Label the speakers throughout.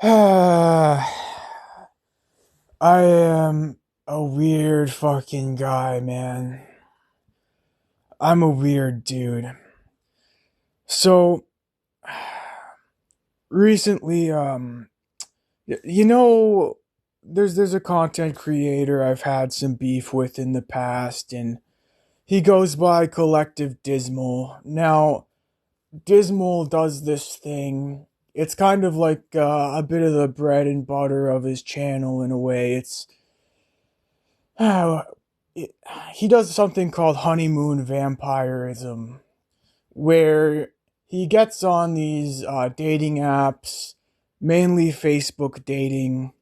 Speaker 1: I am a weird fucking guy, man. I'm a weird dude. So recently, you know, there's a content creator I've had some beef with in the past, and he goes by Collective Dismal. Now, Dismal does this thing. It's kind of like a bit of the bread and butter of his channel in a way. Uh, it, he does something called honeymoon vampirism, where he gets on these dating apps, mainly Facebook dating,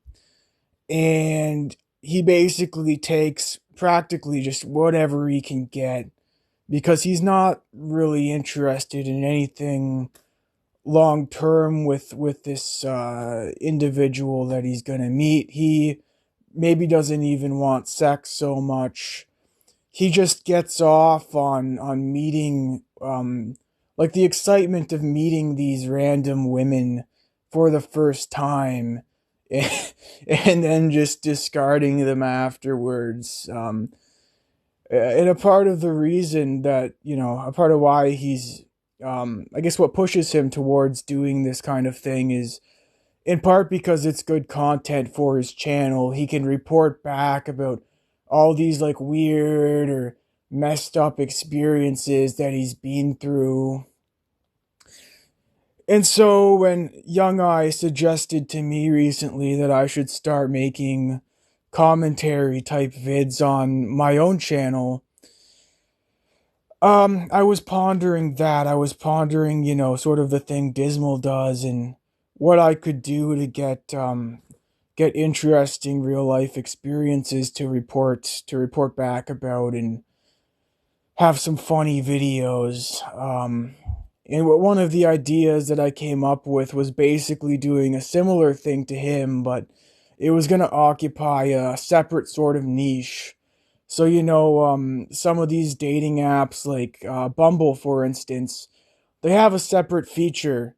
Speaker 1: and he basically takes practically just whatever he can get because he's not really interested in anything long term with this individual that he's gonna meet. He maybe doesn't even want sex so much. He just gets off on meeting like the excitement of meeting these random women for the first time and then just discarding them afterwards. And a part of the reason that, a part of why he's I guess what pushes him towards doing this kind of thing is in part because it's good content for his channel. He can report back about all these like weird or messed up experiences that he's been through. And so when Young Eye suggested to me recently that I should start making commentary type vids on my own channel, I was pondering that. I was pondering, sort of the thing Dismal does and what I could do to get interesting real life experiences to report back about and have some funny videos. And one of the ideas that I came up with was basically doing a similar thing to him, but it was going to occupy a separate sort of niche. So, some of these dating apps like Bumble, for instance, they have a separate feature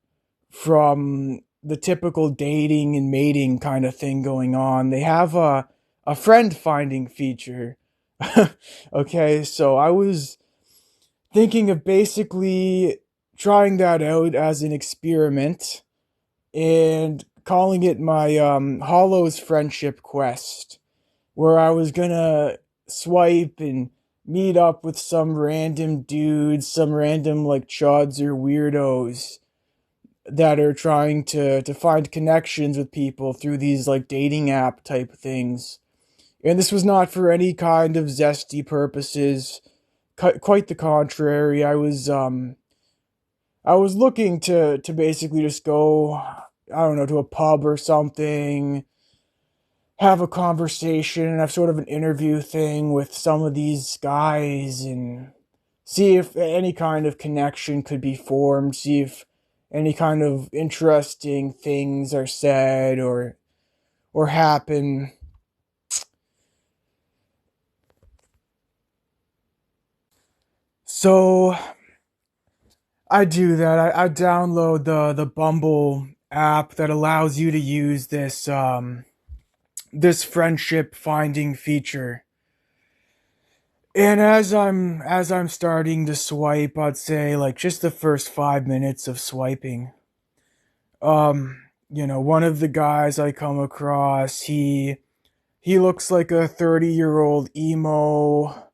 Speaker 1: from the typical dating and mating kind of thing going on. They have a friend finding feature. Okay, so I was thinking of basically trying that out as an experiment and calling it my Hollows Friendship Quest, where I was gonna swipe and meet up with some random dudes, some random like chuds or weirdos that are trying to find connections with people through these like dating app type things. And this was not for any kind of zesty purposes. Quite the contrary. I was looking to basically just go, I don't know, to a pub or something, have a conversation, and have sort of an interview thing with some of these guys and see if any kind of connection could be formed, see if any kind of interesting things are said or happen. So I do that. I download the Bumble app that allows you to use this friendship finding feature. And as I'm starting to swipe, I'd say like just the first 5 minutes of swiping. One of the guys I come across, he looks like a 30-year-old emo.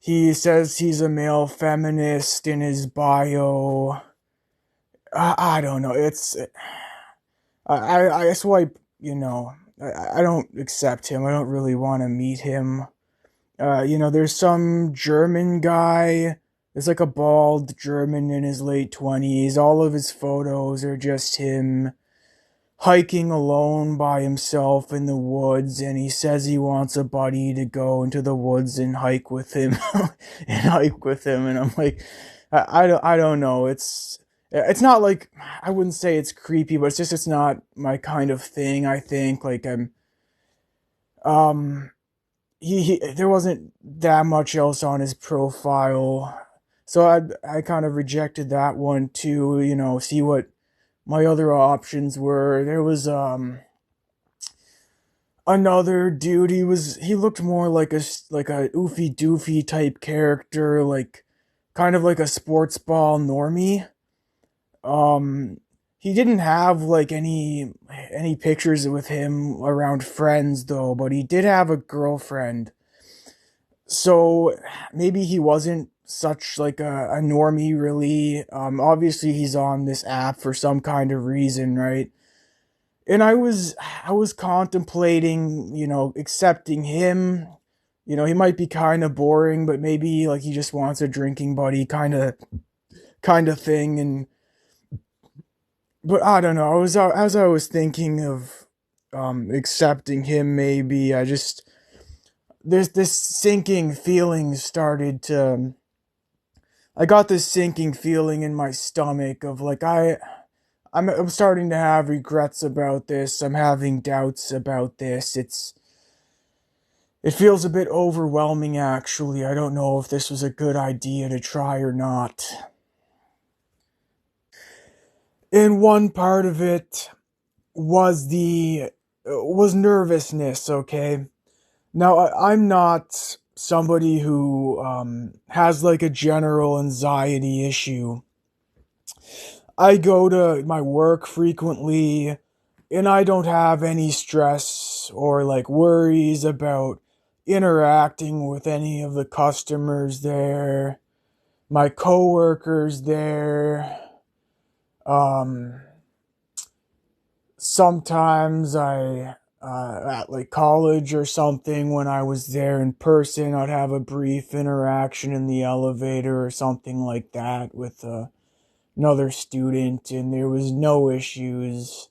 Speaker 1: He says he's a male feminist in his bio. I don't know. I swipe. I don't accept him. I don't really want to meet him. There's some German guy. There's like a bald German in his late 20s. All of his photos are just him hiking alone by himself in the woods, and he says he wants a buddy to go into the woods and hike with him and I'm like, I don't know. It's not like, I wouldn't say it's creepy, but it's not my kind of thing. I think like um he there wasn't that much else on his profile, so I kind of rejected that one too. See what my other options were. There was another dude. He looked more like a oofy doofy type character, like kind of like a sports ball normie. Um, he didn't have like any pictures with him around friends though, but he did have a girlfriend. So maybe he wasn't such like a normie really. Obviously he's on this app for some kind of reason, right? And I was contemplating, accepting him. He might be kind of boring, but maybe like he just wants a drinking buddy kind of thing. And but I don't know. I was as I was thinking of accepting him, maybe I just there's this sinking feeling started to. I got this sinking feeling in my stomach of like I'm starting to have regrets about this. I'm having doubts about this. It feels a bit overwhelming actually. I don't know if this was a good idea to try or not. And one part of it was nervousness, okay? Now I'm not somebody who has like a general anxiety issue. I go to my work frequently and I don't have any stress or like worries about interacting with any of the customers there, my coworkers there. Um, Sometimes at like college or something, when I was there in person, I'd have a brief interaction in the elevator or something like that with another student, and there was no issues.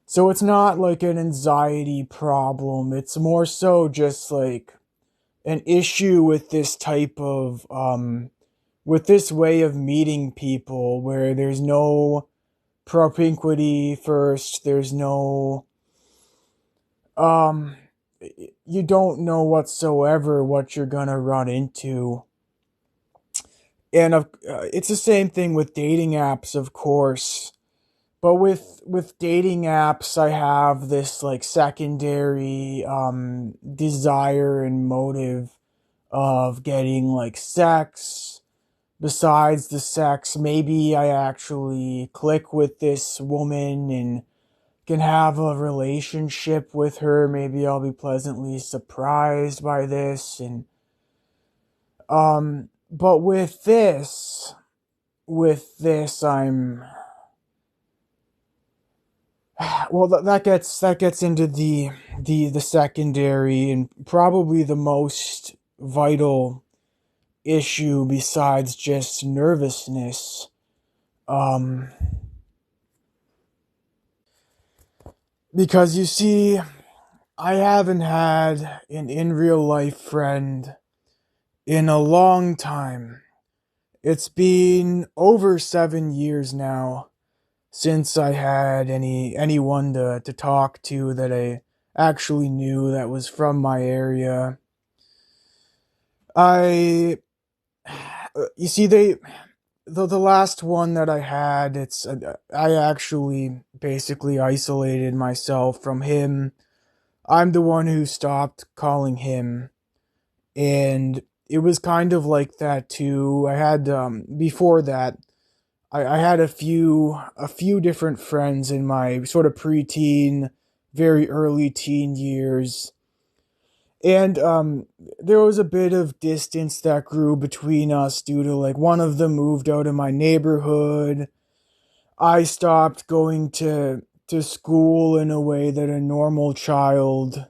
Speaker 1: So it's not like an anxiety problem. It's more so just like an issue with this type of with this way of meeting people where there's no propinquity first, there's no um you don't know whatsoever what you're gonna run into. And it's the same thing with dating apps, of course. But with dating apps, I have this like secondary desire and motive of getting like sex. Besides the sex, maybe I actually click with this woman and can have a relationship with her. Maybe I'll be pleasantly surprised by this. And but with this I'm well, that gets into the secondary and probably the most vital issue besides just nervousness. Um, because you see, I haven't had an in real life friend in a long time. It's been over 7 years now since I had anyone to talk to that I actually knew that was from my area. I you see the last one that I had, it's I actually basically isolated myself from him. I'm the one who stopped calling him, and it was kind of like that too. I had before that I had a few different friends in my sort of preteen, very early teen years. And there was a bit of distance that grew between us due to like one of them moved out of my neighborhood. I stopped going to school in a way that a normal child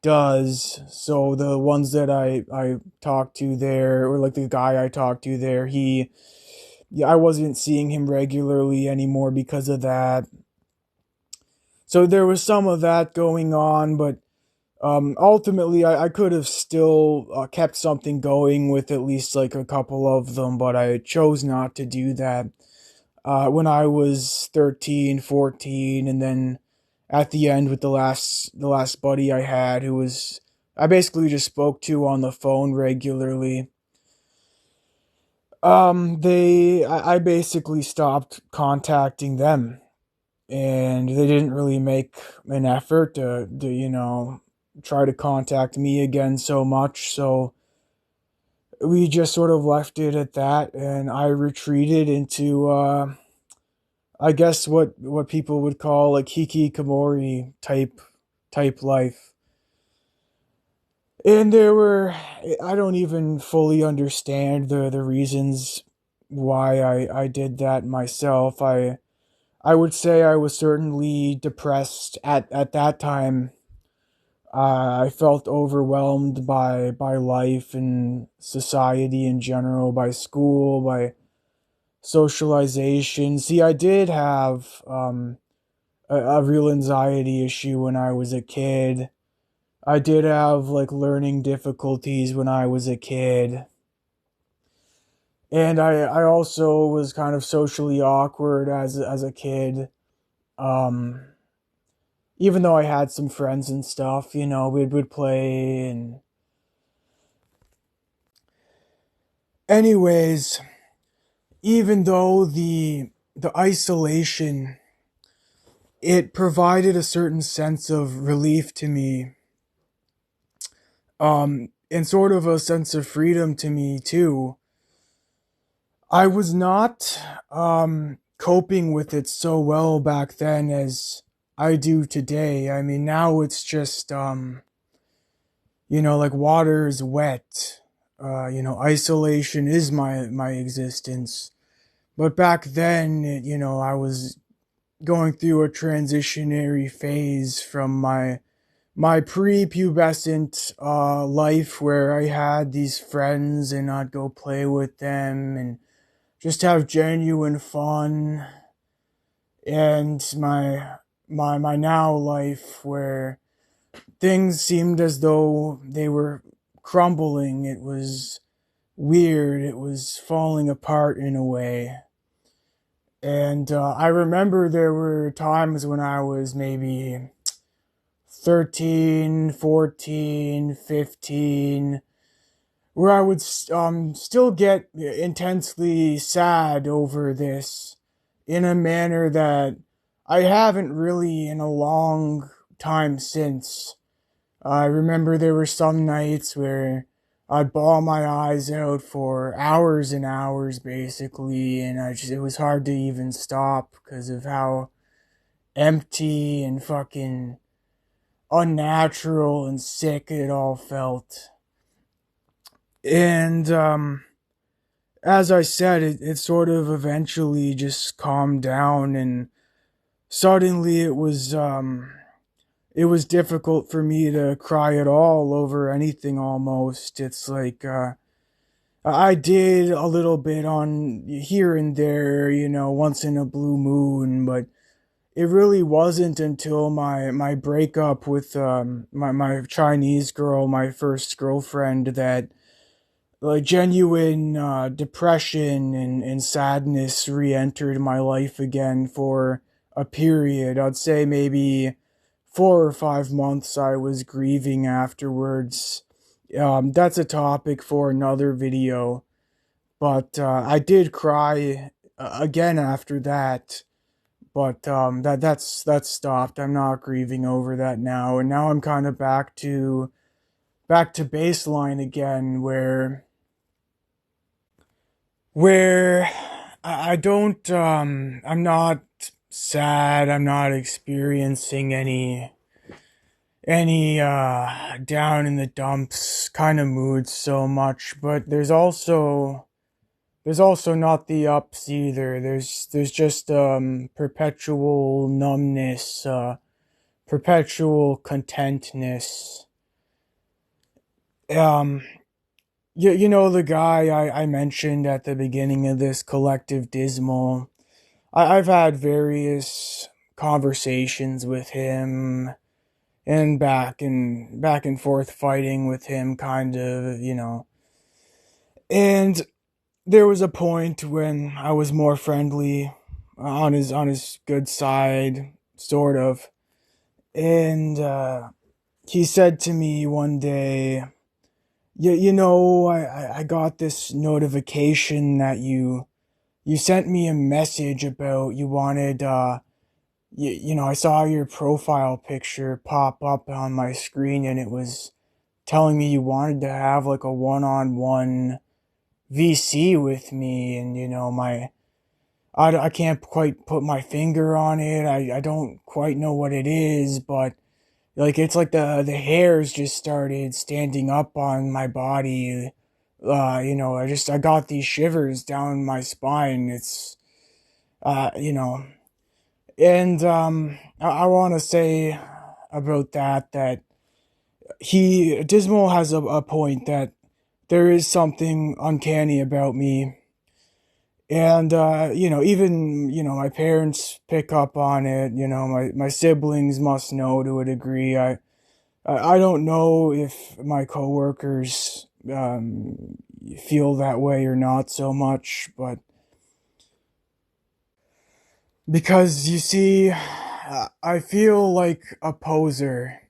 Speaker 1: does. So the ones that I talked to there, or like the guy I talked to there, yeah, I wasn't seeing him regularly anymore because of that. So there was some of that going on, but ultimately I could have still kept something going with at least like a couple of them, but I chose not to do that when I was 13, 14, and then at the end with the last buddy I had who was I basically just spoke to on the phone regularly. I basically stopped contacting them, and they didn't really make an effort to try to contact me again so much. So we just sort of left it at that, and I retreated into, I guess what people would call like hikikomori type life. And there were, I don't even fully understand the reasons why I did that myself. I would say I was certainly depressed at that time. I felt overwhelmed by life and society in general, by school, by socialization. See, I did have a real anxiety issue when I was a kid. I did have like learning difficulties when I was a kid. And I also was kind of socially awkward as a kid. Um, Even though I had some friends and stuff, we'd play and anyways, even though the isolation, it provided a certain sense of relief to me, and sort of a sense of freedom to me too. I was not coping with it so well back then as I do today. I mean, now it's just like water is wet. Isolation is my existence. But back then, I was going through a transitionary phase from my pre-pubescent life where I had these friends and I'd go play with them and just have genuine fun, and my now life where things seemed as though they were crumbling. It was weird. It was falling apart in a way. And I remember there were times when I was maybe 13, 14, 15, where I would still get intensely sad over this in a manner that I haven't really in a long time since. I remember there were some nights where I'd bawl my eyes out for hours and hours basically, and it was hard to even stop because of how empty and fucking unnatural and sick it all felt. And as I said, it sort of eventually just calmed down, and suddenly it was difficult for me to cry at all over anything almost. It's like I did a little bit on here and there, once in a blue moon, but it really wasn't until my breakup with my Chinese girl, my first girlfriend, that like genuine depression and sadness re-entered my life again for a period. I'd say maybe 4 or 5 months I was grieving afterwards. That's a topic for another video, but I did cry again after that. But that's stopped. I'm not grieving over that now, and now I'm kind of back to baseline again, where I don't I'm not sad. I'm not experiencing any down in the dumps kind of moods so much, but there's also not the ups either. There's just perpetual numbness, perpetual contentness. Um you know the guy I mentioned at the beginning of this, Collective Dismal. I've had various conversations with him and back and forth fighting with him, kind of, and there was a point when I was more friendly, on his good side, sort of. And he said to me one day, I got this notification that you sent me a message about you wanted I saw your profile picture pop up on my screen, and it was telling me you wanted to have like a one-on-one VC with me. And I can't quite put my finger on it. I don't quite know what it is, but like it's like the hairs just started standing up on my body. I got these shivers down my spine. It's uh you know and I want to say about that he Dismal has a point that there is something uncanny about me. And even my parents pick up on it. My siblings must know to a degree. I don't know if my coworkers feel that way or not so much, but because you see, I feel like a poser,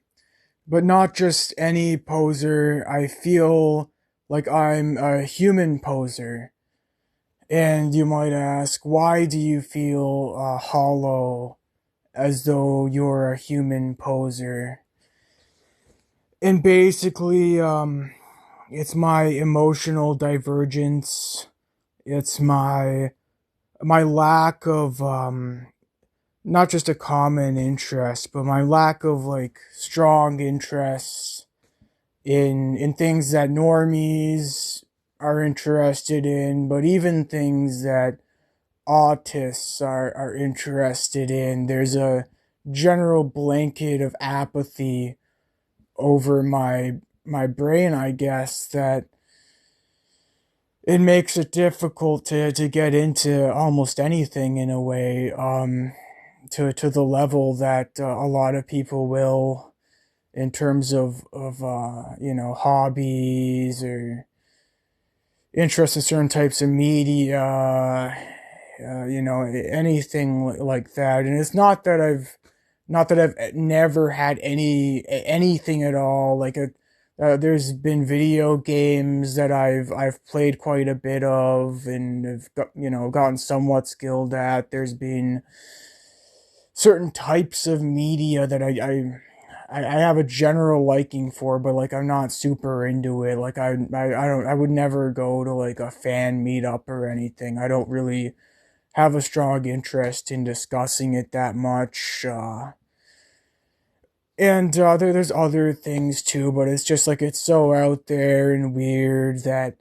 Speaker 1: but not just any poser. I feel like I'm a human poser. And you might ask, why do you feel hollow as though you're a human poser? And basically, it's my emotional divergence. It's my lack of not just a common interest, but my lack of like strong interests in things that normies are interested in, but even things that autists are interested in. There's a general blanket of apathy over my brain, I guess, that it makes it difficult to get into almost anything in a way, to the level that a lot of people will in terms of hobbies or interest in certain types of media, anything like that. And it's not that I've never had anything at all. There's been video games that I've played quite a bit of and have gotten somewhat skilled at. There's been certain types of media that I have a general liking for, but like I'm not super into it. Like I would never go to like a fan meetup or anything. I don't really have a strong interest in discussing it that much. And there's other things too, but it's just like it's so out there and weird that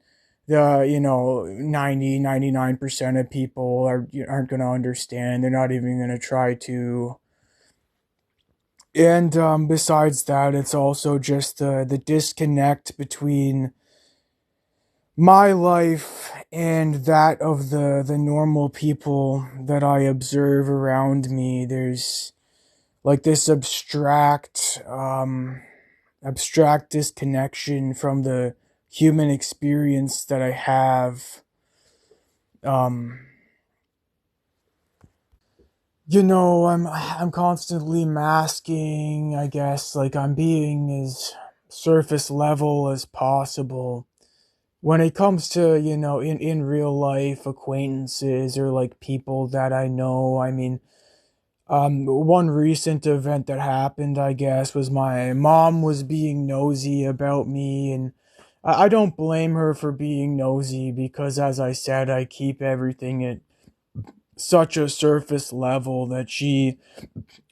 Speaker 1: the 99% of people aren't going to understand. They're not even going to try to. And besides that, it's also just the disconnect between my life and that of the normal people that I observe around me. There's like this abstract disconnection from the human experience that I have. Um, I'm constantly masking, I guess, like I'm being as surface level as possible when it comes to, in real life acquaintances or like people that I know. I mean, one recent event that happened, I guess, was my mom was being nosy about me, and I don't blame her for being nosy because, as I said, I keep everything at such a surface level that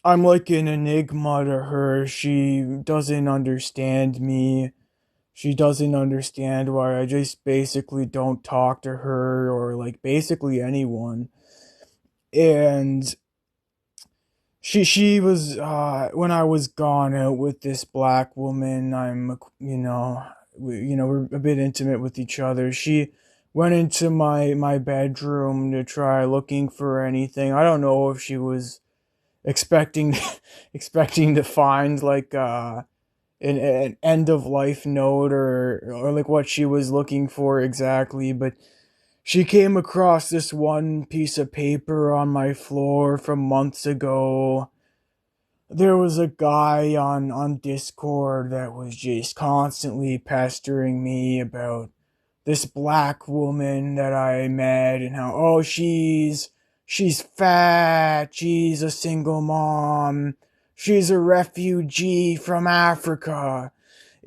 Speaker 1: I'm like an enigma to her. She doesn't understand me. She doesn't understand why I just basically don't talk to her or like basically anyone. And she was when I was gone out with this black woman. We're a bit intimate with each other. She went into my bedroom to try looking for anything. I don't know if she was expecting expecting to find like an end of life note or like what she was looking for exactly, but she came across this one piece of paper on my floor from months ago there was a guy on Discord that was just constantly pestering me about this black woman that I met and how, oh, she's fat, she's a single mom, she's a refugee from Africa.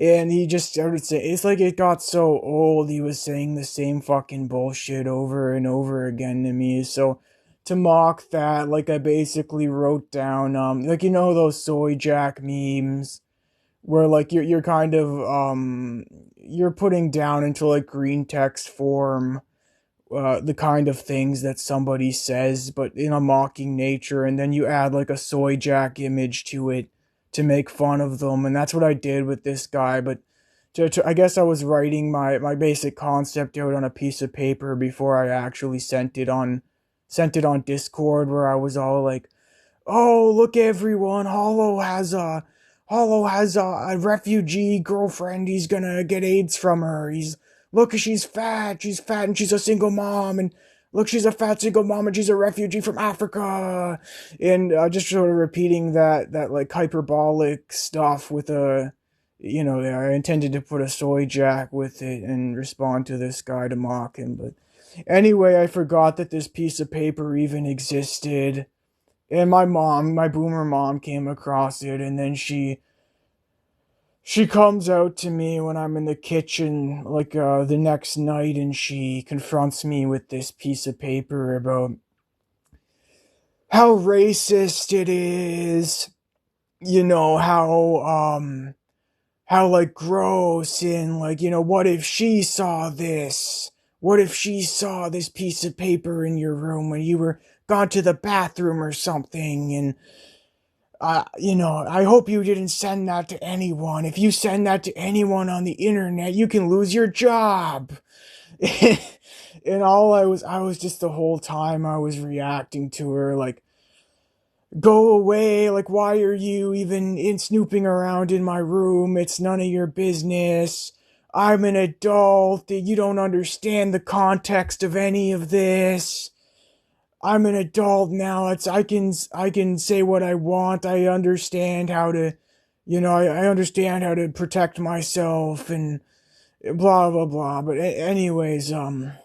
Speaker 1: And he just started saying, it's like it got so old, he was saying the same fucking bullshit over and over again to me. So to mock that, like I basically wrote down, like those soy jack memes where like you're kind of you're putting down into like green text form the kind of things that somebody says, but in a mocking nature, and then you add like a soy jack image to it to make fun of them, and that's what I did with this guy. But I guess I was writing my basic concept out on a piece of paper before I actually sent it on Discord, where I was all like, oh, look everyone, Hollow has a refugee girlfriend. He's gonna get AIDS from her. Look, she's fat and she's a single mom, and look, she's a fat single mom and she's a refugee from Africa. And just sort of repeating that like hyperbolic stuff with I intended to put a soy jack with it and respond to this guy to mock him. But anyway, I forgot that this piece of paper even existed. And my boomer mom came across it, and then she comes out to me when I'm in the kitchen, like the next night, and she confronts me with this piece of paper about how racist it is, how like gross, and like, what if she saw this? What if she saw this piece of paper in your room when you were gone to the bathroom or something? And I hope you didn't send that to anyone. If you send that to anyone on the internet, you can lose your job. And I was just the whole time I was reacting to her like, go away, like, why are you even in snooping around in my room? It's none of your business. I'm an adult. You don't understand the context of any of this. I'm an adult now. I can say what I want. I understand how to, I understand how to protect myself and blah blah blah. But anyways, I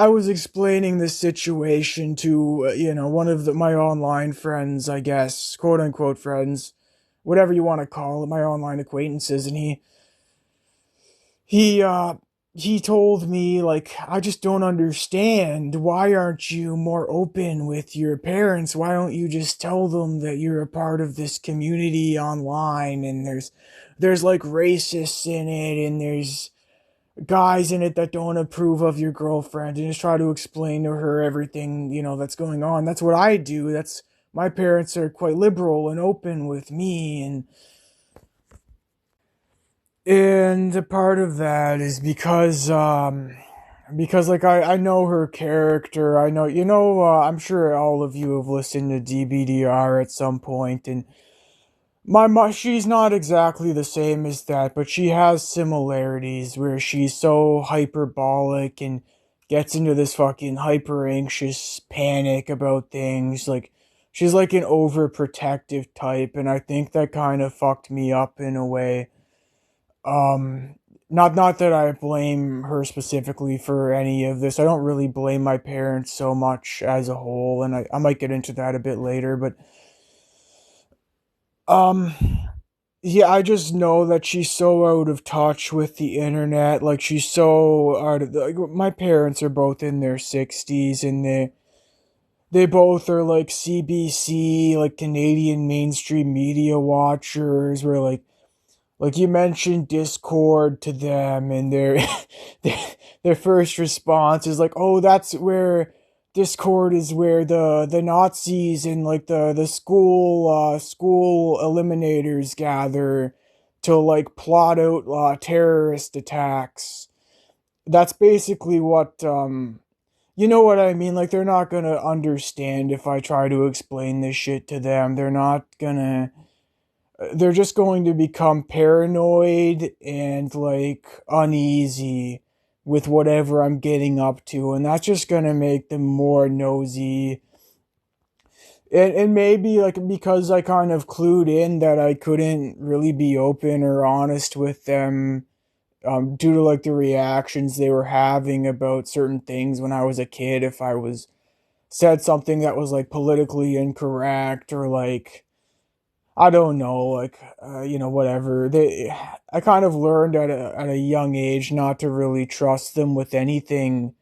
Speaker 1: was explaining this situation to one of my online friends, I guess, quote unquote friends, whatever you want to call it, my online acquaintances, and he he told me, like, I just don't understand. Why aren't you more open with your parents? Why don't you just tell them that you're a part of this community online, and there's like racists in it, and there's guys in it that don't approve of your girlfriend, and just try to explain to her everything, that's going on. That's what I do. That's My parents are quite liberal and open with me, and a part of that is because like I know her character. I know, I'm sure all of you have listened to DBDR at some point, and my mom, she's not exactly the same as that, but she has similarities where she's so hyperbolic and gets into this fucking hyper anxious panic about things. Like, she's like an overprotective type, and I think that kind of fucked me up in a way. Um, not that I blame her specifically for any of this. I don't really blame my parents so much as a whole, and I might get into that a bit later, but um yeah, I just know that she's so out of touch with the internet. Like, she's so out of like, my parents are both in their 60s, and they both are like CBC, like Canadian mainstream media watchers, where like you mentioned Discord to them, and their their first response is like, "Oh, that's where Discord is where the Nazis and like the school eliminators gather to like plot out terrorist attacks." That's basically what you know what I mean. Like, they're not gonna understand if I try to explain this shit to them. They're just going to become paranoid and like uneasy with whatever I'm getting up to, and that's just going to make them more nosy. And maybe like because I kind of clued in that I couldn't really be open or honest with them, due to like the reactions they were having about certain things when I was a kid. If I was said something that was like politically incorrect, or like I don't know, like whatever. I kind of learned at a young age not to really trust them with anything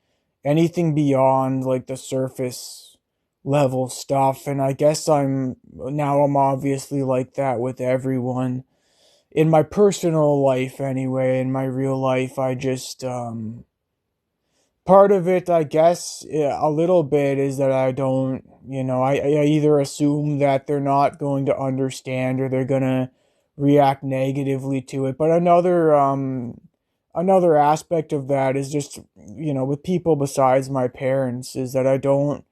Speaker 1: beyond like the surface level stuff. And I guess I'm obviously like that with everyone in my personal life anyway. In my real life, I just part of it, I guess, yeah, a little bit is that I don't, I either assume that they're not going to understand or they're gonna react negatively to it. But another aspect of that is just, with people besides my parents, is that I don't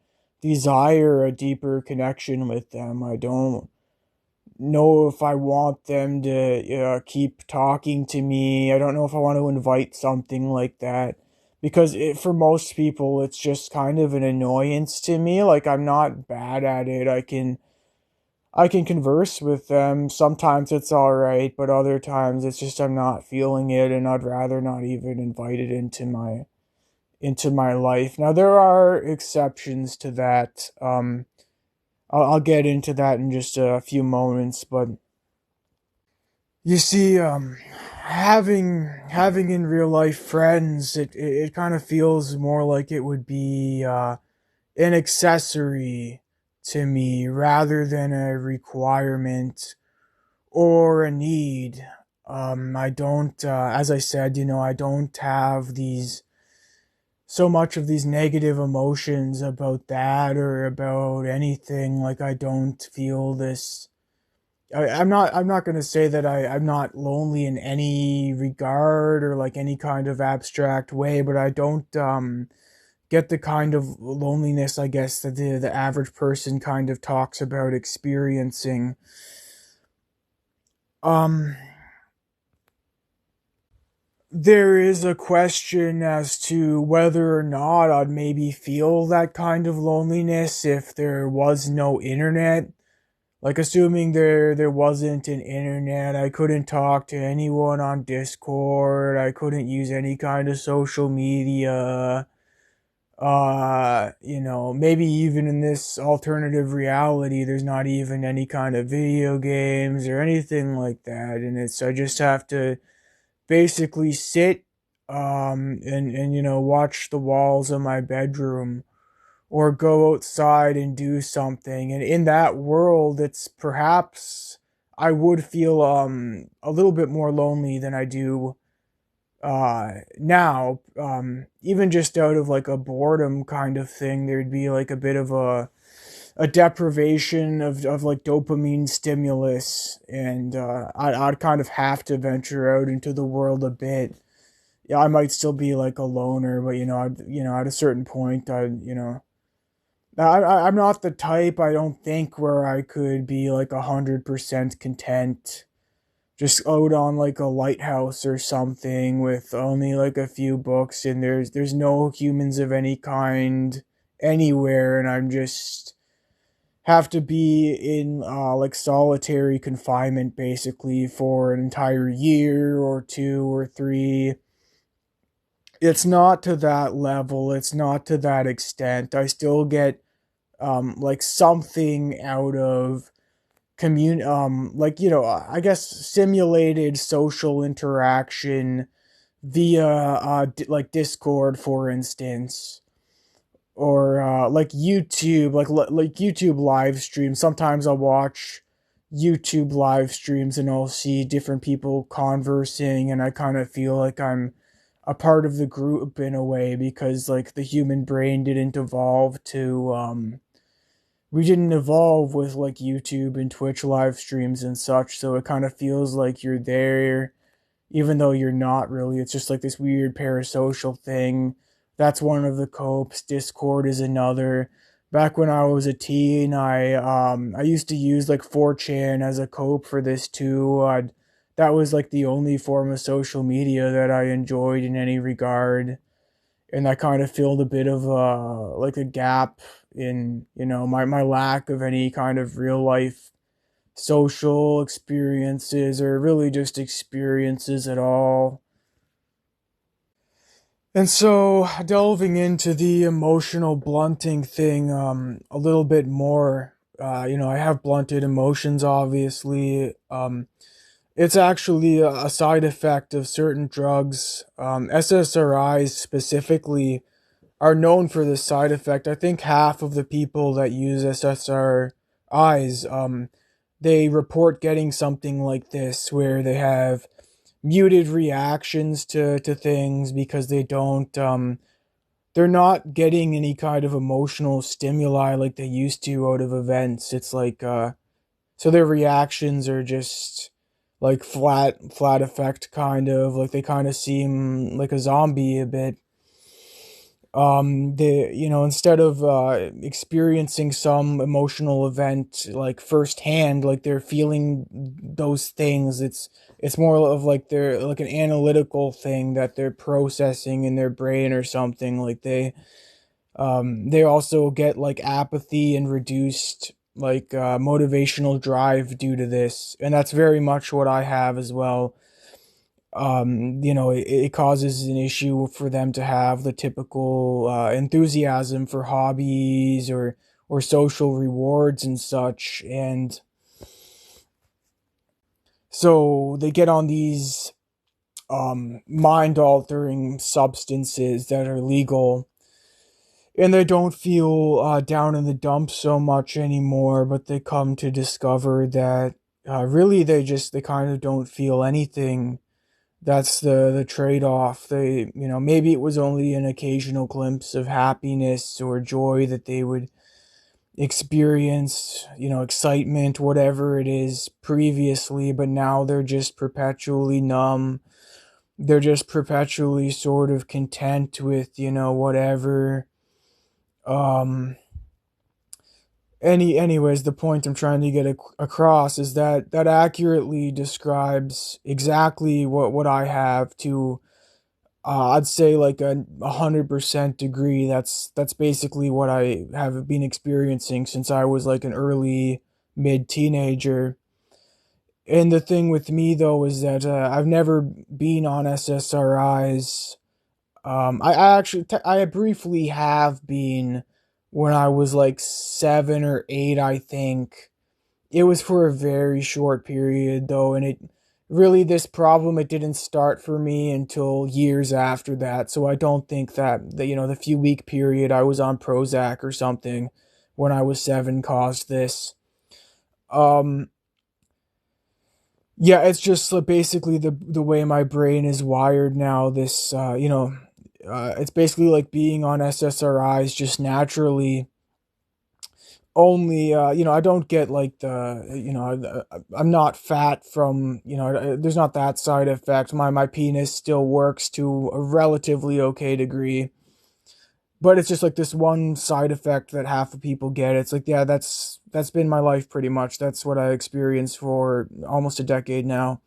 Speaker 1: desire a deeper connection with them. I don't know if I want them to keep talking to me. I don't know if I want to invite something like that, because for most people it's just kind of an annoyance to me. Like, I'm not bad at it. I can converse with them. Sometimes it's all right, but other times it's just I'm not feeling it, and I'd rather not even invite it into my life. Now there are exceptions to that. I'll get into that in just a few moments, but you see, having in real life friends, it kind of feels more like it would be an accessory to me rather than a requirement or a need. I don't, as I said, I don't have these so much of these negative emotions about that or about anything. Like, I don't feel this. I'm not gonna say that I'm not lonely in any regard or like any kind of abstract way, but I don't get the kind of loneliness, I guess, that the average person kind of talks about experiencing. Um there is a question as to whether or not I'd maybe feel that kind of loneliness if there was no internet. Like, assuming there wasn't an internet, I couldn't talk to anyone on Discord, I couldn't use any kind of social media. Maybe even in this alternative reality, there's not even any kind of video games or anything like that. And I just have to basically sit and watch the walls of my bedroom or go outside and do something. And in that world, it's perhaps I would feel a little bit more lonely than I do now. Even just out of like a boredom kind of thing, there'd be like a bit of a deprivation of like dopamine stimulus, and I'd kind of have to venture out into the world a bit. Yeah, I might still be like a loner, but at a certain point, I'm not the type, I don't think, where I could be like 100% content just out on like a lighthouse or something with only like a few books, and there's no humans of any kind anywhere, and I'm just have to be in like solitary confinement basically for an entire year or 2 or 3. It's not to that level, it's not to that extent. I still get like something out of like, I guess simulated social interaction via like Discord, for instance, or like YouTube, like YouTube live streams. Sometimes I'll watch YouTube live streams and I'll see different people conversing, and I kind of feel like I'm a part of the group in a way, because like the human brain didn't evolve to we didn't evolve with like YouTube and Twitch live streams and such, so it kind of feels like you're there even though you're not really. It's just like this weird parasocial thing. That's one of the copes. Discord is another. Back when I was a teen, I used to use like 4chan as a cope for this too. That was like the only form of social media that I enjoyed in any regard, and that kind of filled a bit of like a gap in, my lack of any kind of real life social experiences or really just experiences at all. And so, delving into the emotional blunting thing a little bit more, I have blunted emotions, obviously. It's actually a side effect of certain drugs. SSRIs specifically are known for this side effect. I think half of the people that use SSRIs, they report getting something like this, where they have muted reactions to things because they're not getting any kind of emotional stimuli like they used to out of events. It's like so their reactions are just like flat effect, kind of like they kind of seem like a zombie a bit. They, instead of experiencing some emotional event like firsthand, like they're feeling those things. It's more of like they're like an analytical thing that they're processing in their brain or something. Like they also get like apathy and reduced like motivational drive due to this, and that's very much what I have as well. It causes an issue for them to have the typical enthusiasm for hobbies or social rewards and such. And so they get on these mind altering substances that are legal, and they don't feel down in the dumps so much anymore, but they come to discover that really they kind of don't feel anything. That's the trade-off. They, maybe it was only an occasional glimpse of happiness or joy that they would experience, excitement, whatever it is previously, but now they're just perpetually numb. They're just perpetually sort of content with, whatever. Um anyways, the point I'm trying to get across is that that accurately describes exactly what I have to I'd say like 100% degree. That's basically what I have been experiencing since I was like an early mid teenager. And the thing with me though is that I've never been on SSRIs. I actually I briefly have been when I was like 7 or 8, I think. It was for a very short period though, and it really, this problem, it didn't start for me until years after that. So I don't think that the few week period I was on Prozac or something when I was 7 caused this. Um yeah, it's just basically the way my brain is wired now. This it's basically like being on SSRIs just naturally. Only I don't get like I'm not fat from, there's not that side effect. My penis still works to a relatively okay degree, but it's just like this one side effect that half of people get. It's like, yeah, that's been my life pretty much. That's what I experienced for almost a decade now.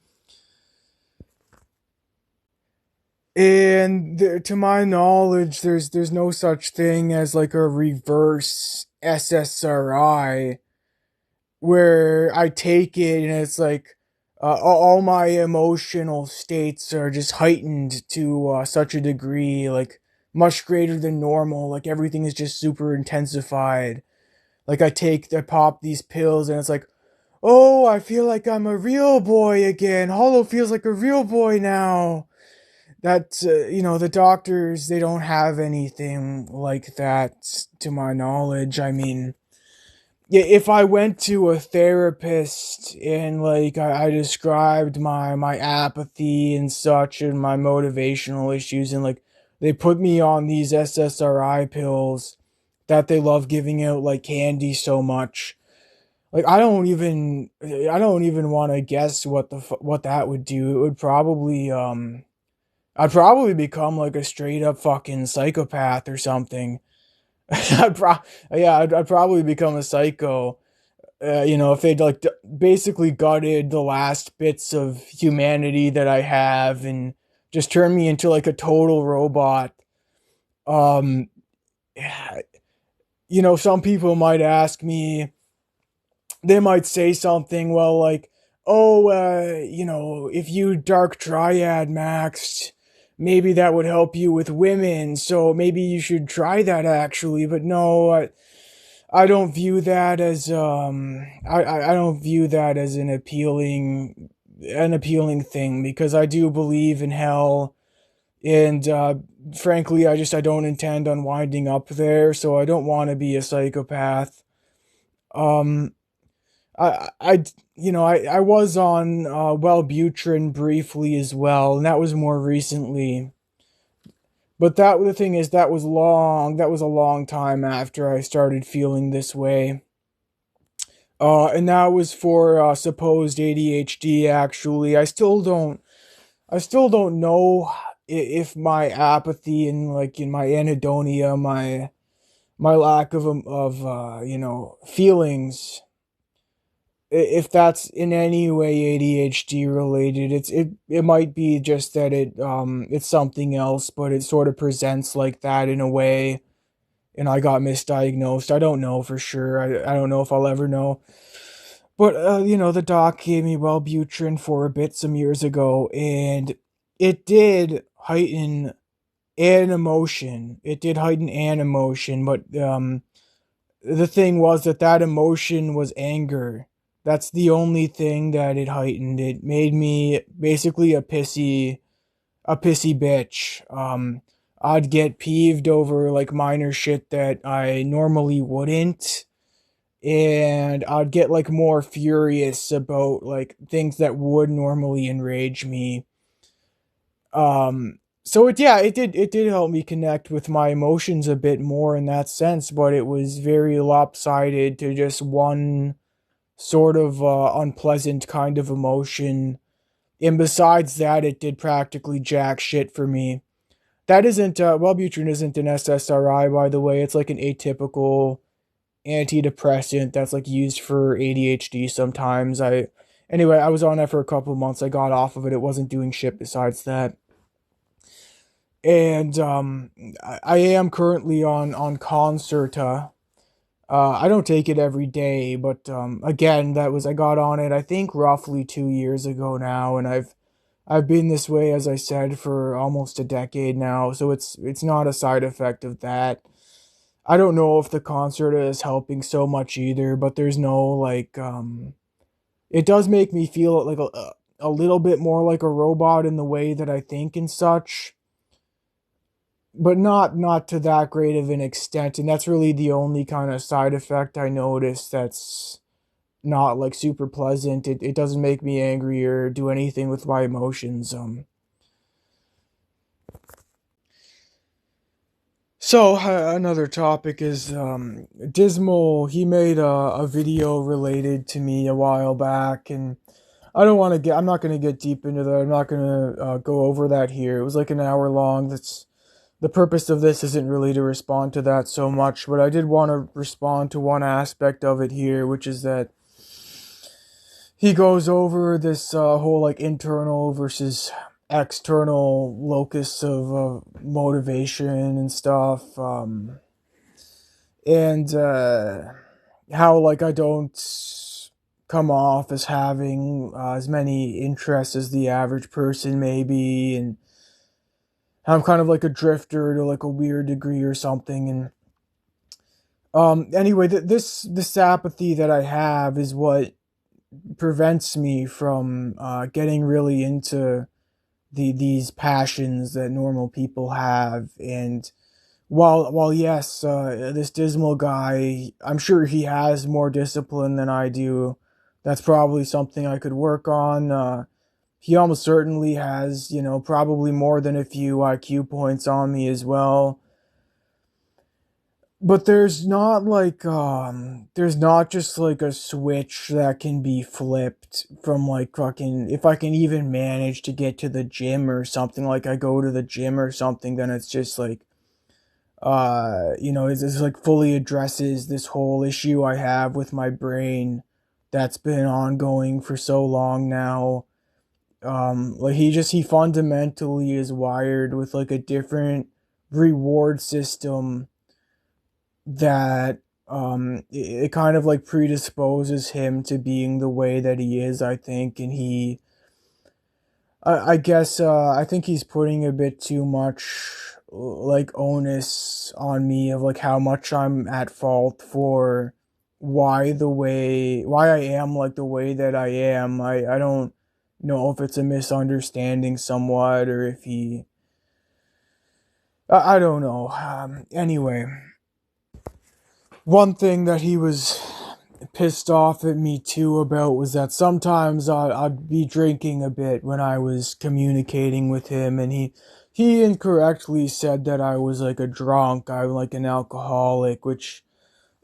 Speaker 1: And to my knowledge, there's no such thing as like a reverse SSRI where I take it and it's like all my emotional states are just heightened to such a degree, like much greater than normal. Like everything is just super intensified. Like I pop these pills and it's like, oh, I feel like I'm a real boy again. Hollow feels like a real boy now. That the doctors, they don't have anything like that to my knowledge. I mean, yeah, if I went to a therapist and like I described my apathy and such and my motivational issues, and like they put me on these SSRI pills that they love giving out like candy so much, like I don't even want to guess what that would do. It would probably I'd probably become like a straight up fucking psychopath or something. I'd probably become a psycho. If they'd like basically gutted the last bits of humanity that I have and just turned me into like a total robot. Um, yeah, some people might ask me, they might say something, well, like, oh, if you dark triad maxed, maybe that would help you with women, so maybe you should try that actually. But no, I don't view that as I don't view that as an appealing thing, because I do believe in hell, and frankly, I don't intend on winding up there, so I don't want to be a psychopath. Um, I was on Wellbutrin briefly as well, and that was more recently. But the thing is, that was long. That was a long time after I started feeling this way. And that was for supposed ADHD. Actually, I still don't know if my apathy and, like, in my anhedonia, my lack of feelings, if that's in any way ADHD related. It might be just that it's something else, but it sort of presents like that in a way, and I got misdiagnosed. I don't know for sure. I don't know if I'll ever know. But the doc gave me Wellbutrin for a bit some years ago, and it did heighten an emotion. It did heighten an emotion, but the thing was that emotion was anger. That's the only thing that it heightened. It made me basically a pissy bitch. I'd get peeved over, like, minor shit that I normally wouldn't, and I'd get, like, more furious about, like, things that would normally enrage me. So it did help me connect with my emotions a bit more in that sense, but it was very lopsided to just one sort of unpleasant kind of emotion. And besides that, it did practically jack shit for me. That isn't Wellbutrin isn't an SSRI, by the way. It's like an atypical antidepressant that's, like, used for ADHD sometimes. I was on that for a couple of months. I got off of it. It wasn't doing shit besides that. And I am currently on Concerta. I don't take it every day, but again, I got on it, I think, roughly 2 years ago now, and I've been this way, as I said, for almost a decade now. So it's not a side effect of that. I don't know if the Concerta is helping so much either, but there's no, like, it does make me feel like a little bit more like a robot in the way that I think and such, but not to that great of an extent. And that's really the only kind of side effect I notice that's not, like, super pleasant. It doesn't make me angry or do anything with my emotions. So another topic is Dismal. He made a video related to me a while back, and I'm not going to get deep into that. I'm not going to go over that here. It was like an hour long. That's The purpose of this isn't really to respond to that so much, but I did want to respond to one aspect of it here, which is that he goes over this whole, like, internal versus external locus of motivation and stuff, and how, like, I don't come off as having as many interests as the average person maybe, and I'm kind of like a drifter to, like, a weird degree or something. And anyway, this apathy that I have is what prevents me from getting really into these passions that normal people have. And while yes, this Dismal guy, I'm sure he has more discipline than I do. That's probably something I could work on. He almost certainly has, probably more than a few IQ points on me as well. But there's not just, like, a switch that can be flipped from, like, fucking, if I can even manage to get to the gym or something, like, I go to the gym or something, then it's just like, it's like fully addresses this whole issue I have with my brain that's been ongoing for so long now. Like, he fundamentally is wired with, like, a different reward system that it kind of like predisposes him to being the way that he is, I think. And I guess I think he's putting a bit too much like onus on me of like how much I'm at fault for why I am like the way that I am. I don't know if it's a misunderstanding somewhat, or if he I don't know. Anyway, one thing that he was pissed off at me too about was that sometimes I'd be drinking a bit when I was communicating with him, and he incorrectly said that I was like a drunk, I'm like an alcoholic, which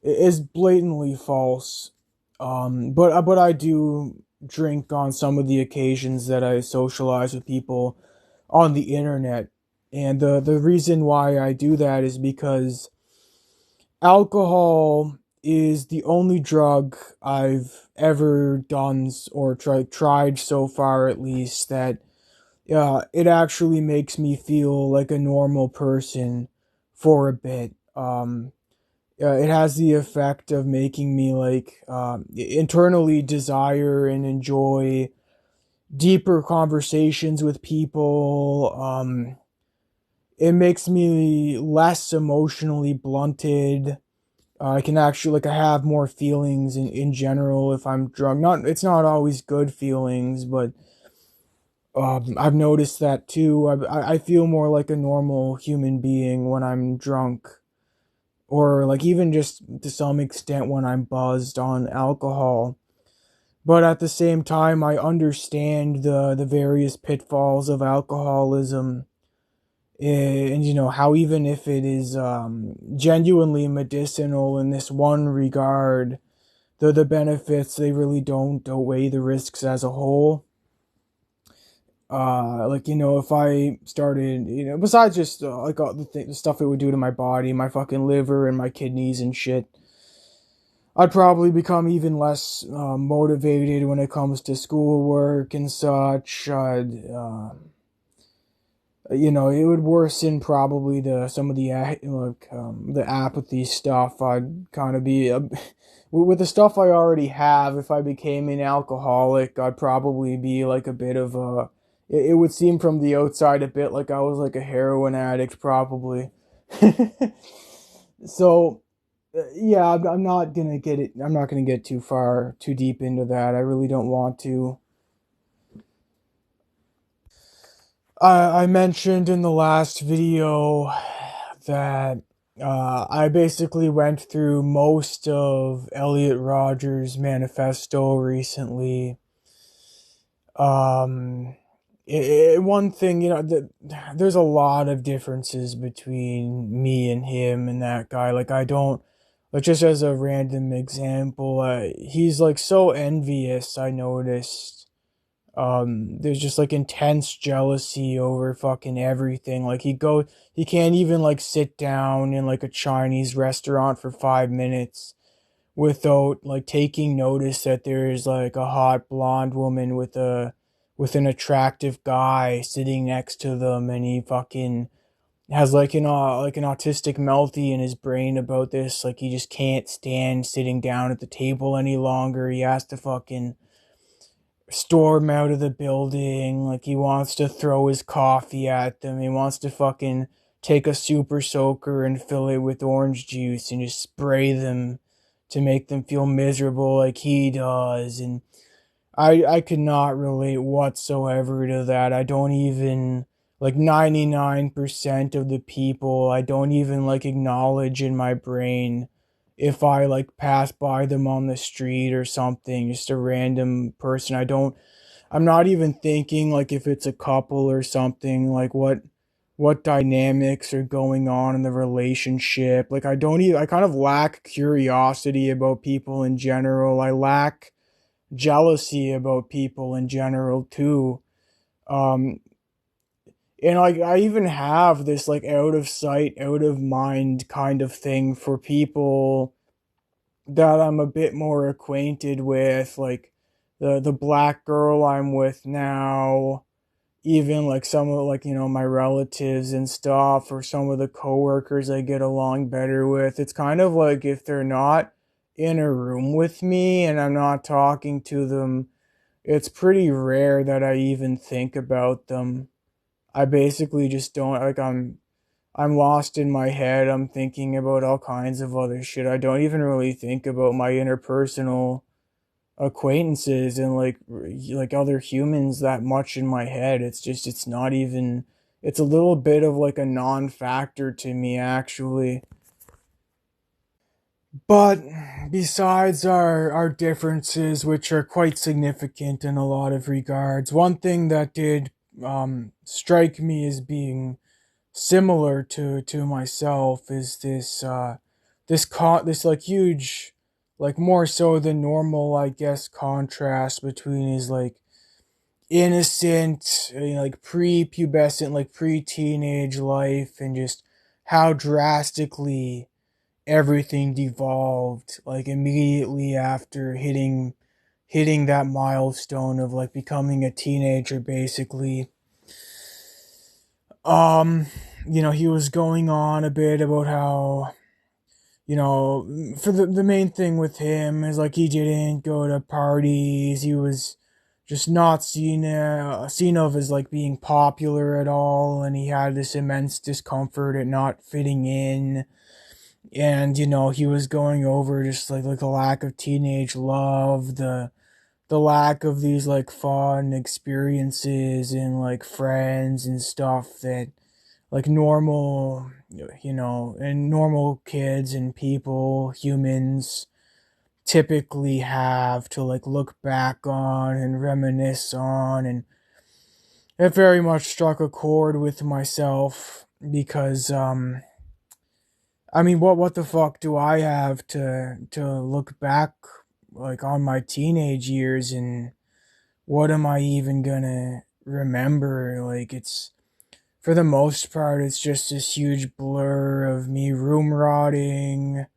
Speaker 1: is blatantly false. But I do drink on some of the occasions that I socialize with people on the internet, and the reason why I do that is because alcohol is the only drug I've ever done or tried so far, at least, that it actually makes me feel like a normal person for a bit. It has the effect of making me like internally desire and enjoy deeper conversations with people. It makes me less emotionally blunted. I can actually like I have more feelings in general if I'm drunk. Not it's not always good feelings, but I've noticed that too. I feel more like a normal human being when I'm drunk, or like even just to some extent when I'm buzzed on alcohol. But at the same time, I understand the various pitfalls of alcoholism, and you know how even if it is genuinely medicinal in this one regard, the benefits they really don't outweigh the risks as a whole. Like you know, if I started, you know, besides just like all the stuff it would do to my body, my fucking liver and my kidneys and shit, I'd probably become even less motivated when it comes to schoolwork and such. You know, it would worsen probably the some of the like the apathy stuff. I'd kind of be with the stuff I already have. If I became an alcoholic, I'd probably be like a bit of a. It would seem from the outside a bit like I was like a heroin addict, probably. So, yeah, I'm not gonna get it. I'm not gonna get too far, too deep into that. I really don't want to. I mentioned in the last video that I basically went through most of Elliot Rodgers' manifesto recently. Um, one thing, you know, there's a lot of differences between me and him and that guy. Like, I don't, like, just as a random example, he's like so envious, I noticed. There's just like intense jealousy over fucking everything. Like he can't even like sit down in like a Chinese restaurant for 5 minutes without like taking notice that there's like a hot blonde woman with an attractive guy sitting next to them, and he fucking has like an autistic melty in his brain about this. Like he just can't stand sitting down at the table any longer. He has to fucking storm out of the building. Like he wants to throw his coffee at them. He wants to fucking take a super soaker and fill it with orange juice and just spray them to make them feel miserable like he does. And I could not relate whatsoever to that. I don't even like 99% of the people I don't even like acknowledge in my brain if I like pass by them on the street or something, just a random person. I'm not even thinking like if it's a couple or something, like what dynamics are going on in the relationship. Like I kind of lack curiosity about people in general. I lack jealousy about people in general too. Um and like I even have this like out of sight, out of mind kind of thing for people that I'm a bit more acquainted with, like the black girl I'm with now. even like some of like, my relatives and stuff, or some of the coworkers I get along better with. It's kind of like if they're not in a room with me and I'm not talking to them, it's pretty rare that I even think about them. I basically just don't, like, I'm lost in my head. I'm thinking about all kinds of other shit. I don't even really think about my interpersonal acquaintances and like other humans that much in my head. It's just, it's not even, it's a little bit of like a non-factor to me actually. But besides our differences, which are quite significant in a lot of regards, one thing that did strike me as being similar to myself is this like huge, like more so than normal, I guess, contrast between his like innocent, like pre-pubescent, like pre-teenage life, and just how drastically everything devolved like immediately after hitting that milestone of like becoming a teenager basically. um he was going on a bit about how, for the main thing with him is like he didn't go to parties. He was just not seen of as like being popular at all, and he had this immense discomfort at not fitting in. And he was going over just like the lack of teenage love, the lack of these like fun experiences and like friends and stuff that like normal, and normal kids and people, humans, typically have to like look back on and reminisce on. And it very much struck a chord with myself because I mean, what the fuck do I have to look back like on my teenage years, and what am I even gonna remember? Like, it's, for the most part, it's just this huge blur of me room rotting,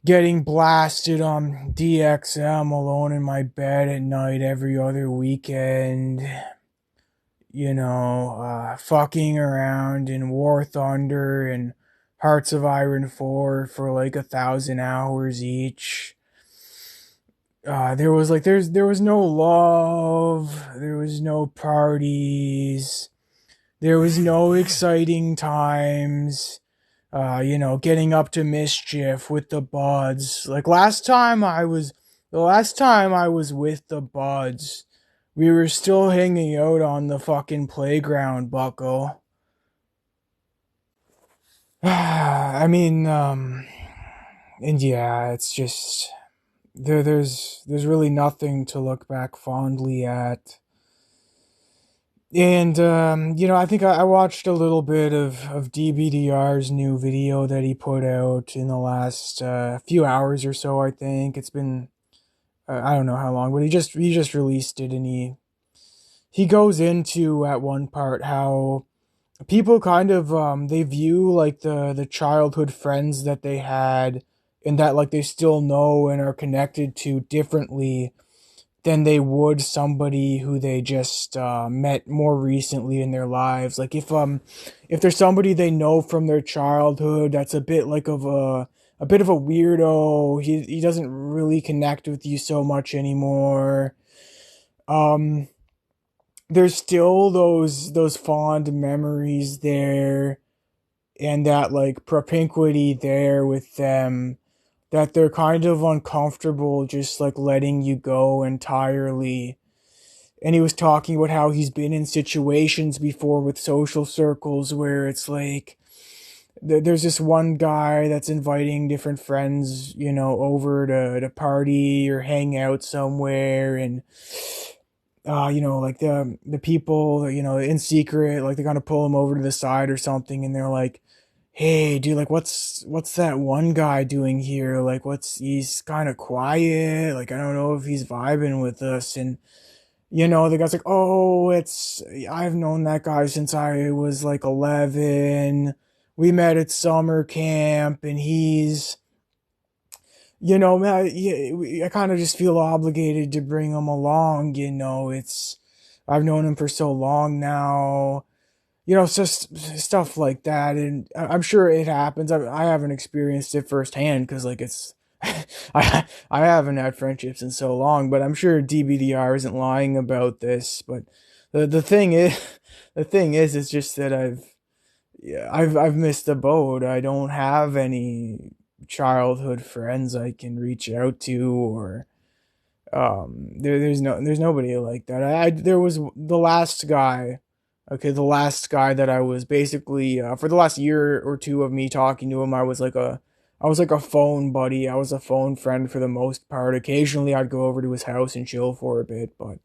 Speaker 1: getting blasted on DXM alone in my bed at night every other weekend, fucking around in War Thunder and Hearts of Iron 4 for like 1,000 hours each. There was no love, there was no parties, there was no exciting times. Getting up to mischief with the buds. Like the last time I was with the buds, we were still hanging out on the fucking playground, bucko. I mean, and yeah, it's just there's really nothing to look back fondly at. And I think I watched a little bit of DBDR's new video that he put out in the last few hours or so. I think it's been, I don't know how long, but he just released it, and he goes into at one part how people kind of they view like the childhood friends that they had and that like they still know and are connected to differently than they would somebody who they just met more recently in their lives. Like if there's somebody they know from their childhood that's a bit like of a bit of a weirdo, he doesn't really connect with you so much anymore. Um there's still those fond memories there, and that like propinquity there with them, that they're kind of uncomfortable just like letting you go entirely. And he was talking about how he's been in situations before with social circles where it's like there's this one guy that's inviting different friends, over to party or hang out somewhere. And like the people, in secret, like they're gonna pull him over to the side or something, and they're like, "Hey, dude, like, what's that one guy doing here? Like, he's kind of quiet. Like, I don't know if he's vibing with us." And the guy's like, "Oh, I've known that guy since I was like 11. We met at summer camp, and he's." Man, I kind of just feel obligated to bring him along. It's I've known him for so long now. You know, just stuff like that. And I'm sure it happens. I haven't experienced it firsthand because, like, it's, I haven't had friendships in so long, but I'm sure DBDR isn't lying about this. But the thing is, the thing is, it's just that yeah, I've missed the boat. I don't have any childhood friends I can reach out to, or there's nobody like that. There was the last guy. Okay, the last guy that I was basically for the last year or two of me talking to him, I was like a phone buddy. I was a phone friend for the most part. Occasionally I'd go over to his house and chill for a bit, but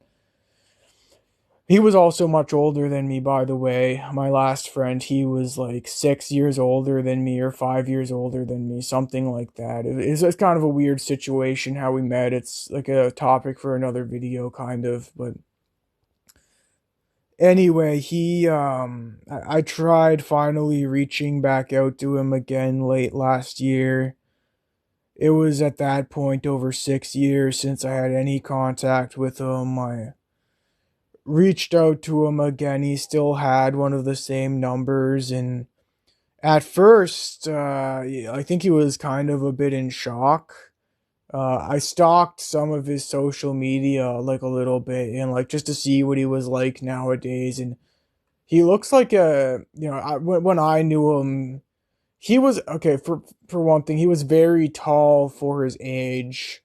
Speaker 1: he was also much older than me, by the way. My last friend, he was like 6 years older than me or 5 years older than me, something like that. It's kind of a weird situation how we met. It's like a topic for another video, kind of. But anyway, I tried finally reaching back out to him again late last year. It was at that point over 6 years since I had any contact with him. I reached out to him again. He still had one of the same numbers, and at first, I think he was kind of a bit in shock. I stalked some of his social media like a little bit, and like just to see what he was like nowadays. And he looks like when I knew him, he was okay. For one thing, he was very tall for his age.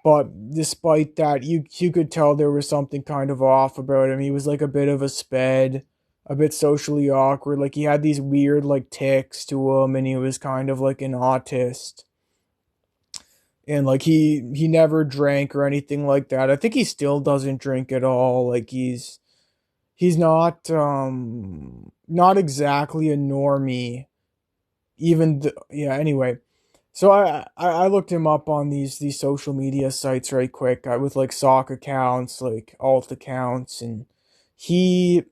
Speaker 1: But despite that, you could tell there was something kind of off about him. He was like a bit of a sped, a bit socially awkward. Like he had these weird like tics to him, and he was kind of like an autist. And like he never drank or anything like that. I think he still doesn't drink at all. Like he's not exactly a normie. Yeah. Anyway, so I looked him up on these social media sites right quick with like sock accounts, like alt accounts, and he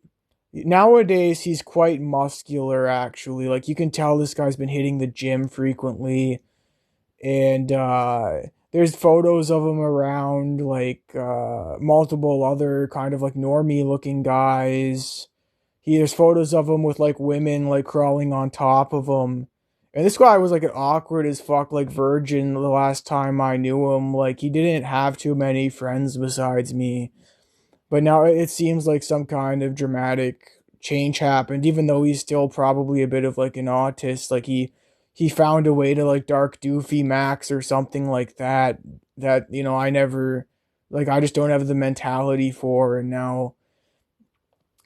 Speaker 1: nowadays he's quite muscular actually. Like you can tell this guy's been hitting the gym frequently, and there's photos of him around like multiple other kind of like normie looking guys. There's photos of him with like women like crawling on top of him. And this guy was like an awkward as fuck like virgin the last time I knew him. Like he didn't have too many friends besides me. But now it seems like some kind of dramatic change happened, even though he's still probably a bit of like an autist. Like he found a way to like dark doofy max or something like that I never, like, I just don't have the mentality for. And now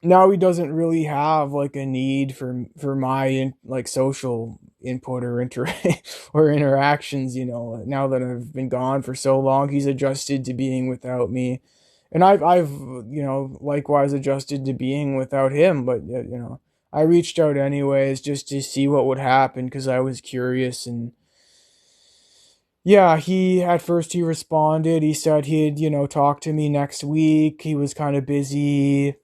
Speaker 1: he doesn't really have like a need for my like social input or or interactions. Now that I've been gone for so long, he's adjusted to being without me, and I've likewise adjusted to being without him. But I reached out anyways just to see what would happen because I was curious. And yeah, he at first he responded. He said he'd talk to me next week. He was kind of busy.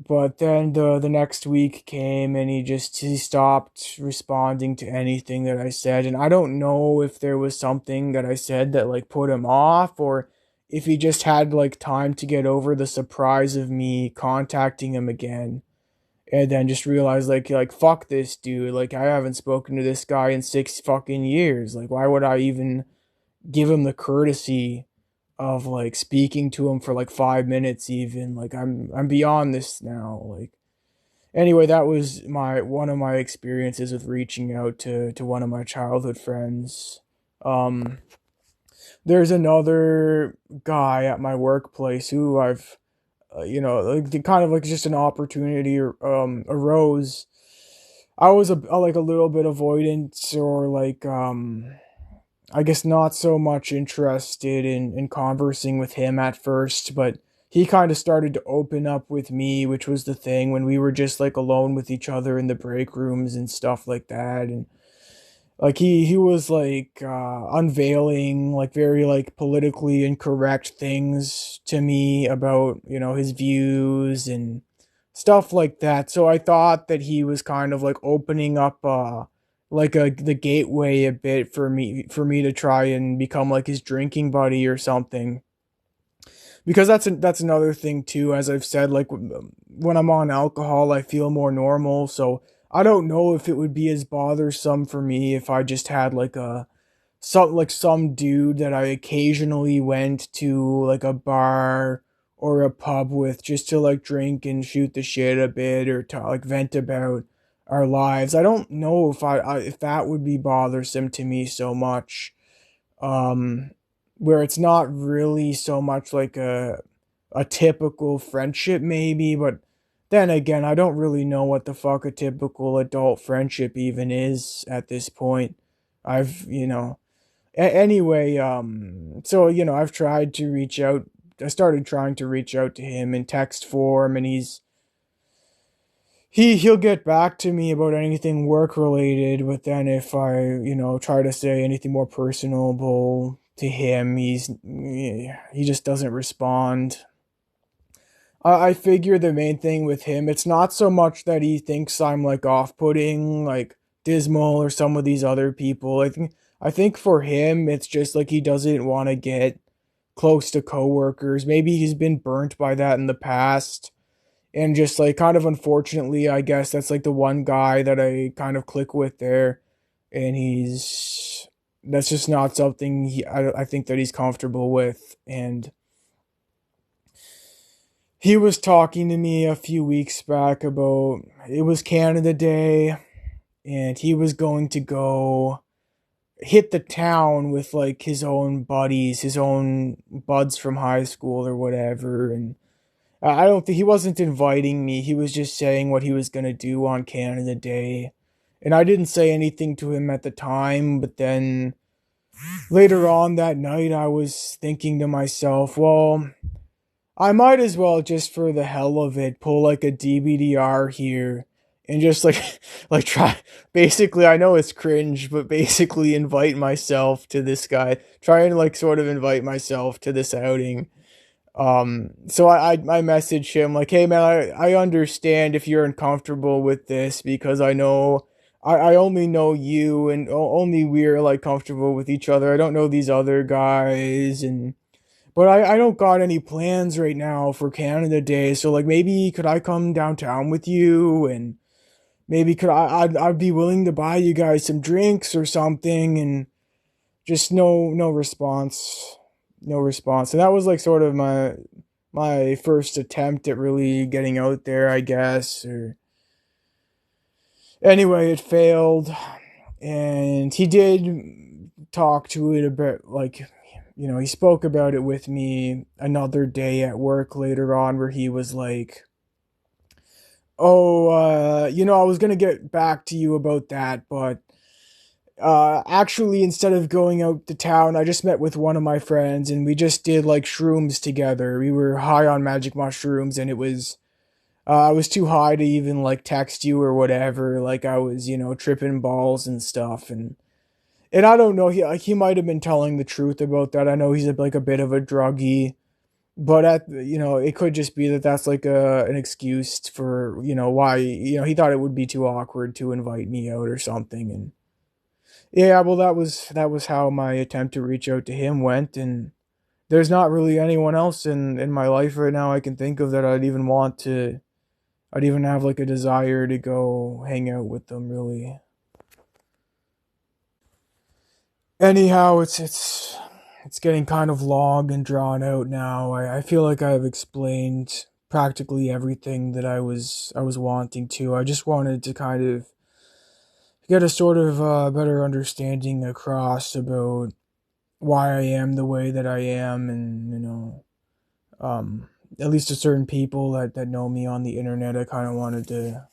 Speaker 1: But then the next week came, and he stopped responding to anything that I said. And I don't know if there was something that I said that like put him off, or if he just had like time to get over the surprise of me contacting him again, and then just realized like fuck this dude. Like I haven't spoken to this guy in 6 fucking years. Like why would I even give him the courtesy of like speaking to him for like 5 minutes even. Like I'm beyond this now. Like anyway, that was my one of my experiences with reaching out to one of my childhood friends. um there's another guy at my workplace who I've like kind of like just an opportunity arose. I was like a little bit avoidant, or like I guess not so much interested in conversing with him at first, but he kind of started to open up with me, which was the thing when we were just like alone with each other in the break rooms and stuff like that. And like he was like unveiling like very like politically incorrect things to me about his views and stuff like that. So I thought that he was kind of like opening up like the gateway a bit for me to try and become like his drinking buddy or something. because that's another thing too. As I've said, like when I'm on alcohol, I feel more normal. So I don't know if it would be as bothersome for me if I just had like some dude that I occasionally went to like a bar or a pub with just to like drink and shoot the shit a bit or to like vent about our lives. I don't know if that would be bothersome to me so much. Um, where it's not really so much like a typical friendship maybe, but then again, I don't really know what the fuck a typical adult friendship even is at this point. I've, anyway, so I've tried to reach out. I started trying to reach out to him in text form, and he'll get back to me about anything work related. But then if I try to say anything more personable to him, he just doesn't respond. I figure the main thing with him, it's not so much that he thinks I'm like off-putting, like Dismal or some of these other people. I think for him, it's just like he doesn't want to get close to coworkers. Maybe he's been burnt by that in the past, and just like kind of unfortunately, I guess that's like the one guy that I kind of click with there, and that's just not something I think that he's comfortable with, and he was talking to me a few weeks back about it was Canada Day, and he was going to go hit the town with like his own buddies, his own buds from high school or whatever. And I don't think he wasn't inviting me. He was just saying what he was going to do on Canada Day. And I didn't say anything to him at the time, but then later on that night I was thinking to myself, well, I might as well just for the hell of it pull like a DBDR here and just like like try basically I know it's cringe, but basically invite myself to this guy. Try and like sort of invite myself to this outing. So I messaged him like, hey man, I understand if you're uncomfortable with this because I know I only know you and only we're like comfortable with each other. I don't know these other guys, and but I don't got any plans right now for Canada Day, so like maybe could I come downtown with you, and maybe I'd be willing to buy you guys some drinks or something, and just no response. No response. And that was like sort of my first attempt at really getting out there, I guess. Or anyway, it failed, and he did talk to it a bit like he spoke about it with me another day at work later on where he was like, oh, I was going to get back to you about that, but actually, instead of going out to town, I just met with one of my friends and we just did like shrooms together. We were high on magic mushrooms, and I was too high to even like text you or whatever. Like I was, tripping balls and stuff. And I don't know, he might have been telling the truth about that. I know he's like a bit of a druggie, but it could just be that that's like an excuse for, why, he thought it would be too awkward to invite me out or something. And yeah, well, that was how my attempt to reach out to him went, and there's not really anyone else in my life right now I can think of that I'd even have like a desire to go hang out with them really. Anyhow, it's getting kind of long and drawn out now. I feel like I've explained practically everything that I was wanting to. I just wanted to kind of get a sort of better understanding across about why I am the way that I am, and um, at least to certain people that know me on the internet. I kind of wanted to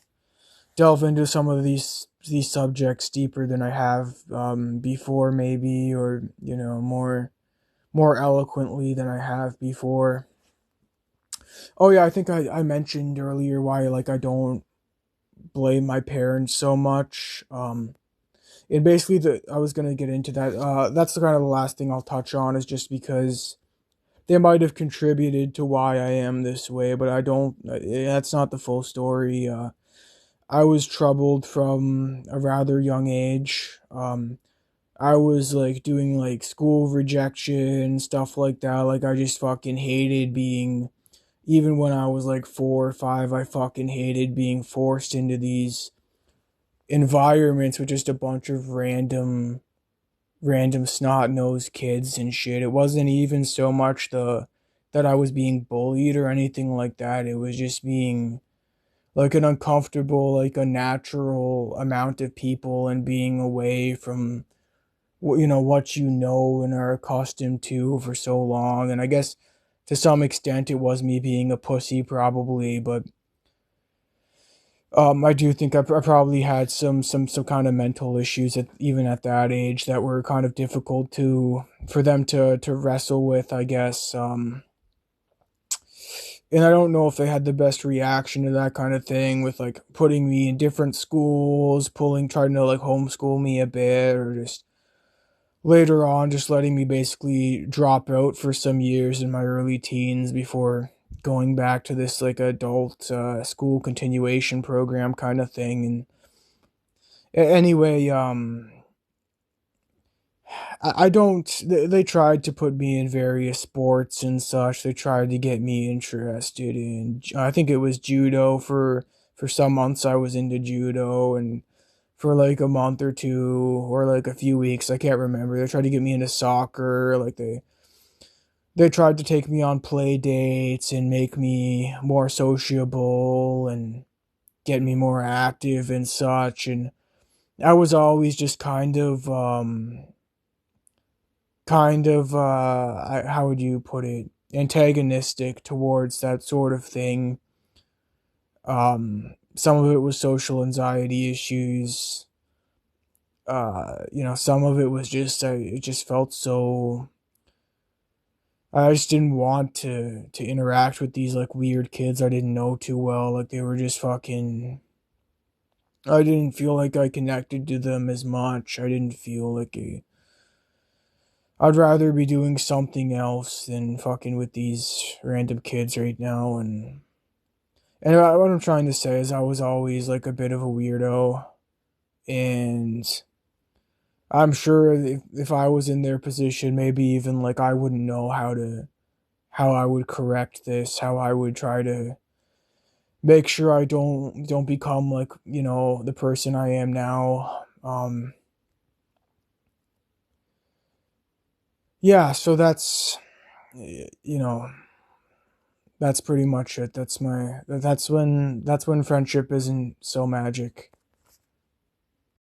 Speaker 1: delve into some of these subjects deeper than I have before, maybe, or more eloquently than I have before. Oh yeah, I think I mentioned earlier why like I don't blame my parents so much. And basically, I was gonna get into that. That's the kind of the last thing I'll touch on is just because they might have contributed to why I am this way, but I don't. That's not the full story. I was troubled from a rather young age. I was like doing like school rejection, stuff like that. Like I just fucking hated being, even when I was like 4 or 5, I fucking hated being forced into these environments with just a bunch of random snot-nosed kids and shit. It wasn't even so much the that I was being bullied or anything like that. It was just being like an uncomfortable, like unnatural amount of people and being away from what you know and are accustomed to for so long. And I guess to some extent it was me being a pussy probably, but I do think I probably had some kind of mental issues even at that age that were kind of difficult for them to wrestle with, I guess. And I don't know if they had the best reaction to that kind of thing with like putting me in different schools, trying to like homeschool me a bit, or just later on just letting me basically drop out for some years in my early teens before going back to this like adult school continuation program kind of thing. And anyway, I don't. They tried to put me in various sports and such. They tried to get me interested in. I think it was judo for some months. I was into judo, and for like a month or two, or like a few weeks, I can't remember. They tried to get me into soccer. Like they tried to take me on play dates and make me more sociable and get me more active and such. And I was always just how would you put it, antagonistic towards that sort of thing. Some of it was social anxiety issues. Some of it was just it just felt so. I just didn't want to interact with these like weird kids I didn't know too well. Like they were just fucking. I didn't feel like I connected to them as much. I didn't feel like I'd rather be doing something else than fucking with these random kids right now. And what I'm trying to say is I was always like a bit of a weirdo, and I'm sure if I was in their position, maybe even like I wouldn't know how I would correct this, how I would try to make sure I don't become like the person I am now. Yeah, so you know that's pretty much it. That's when friendship isn't so magic.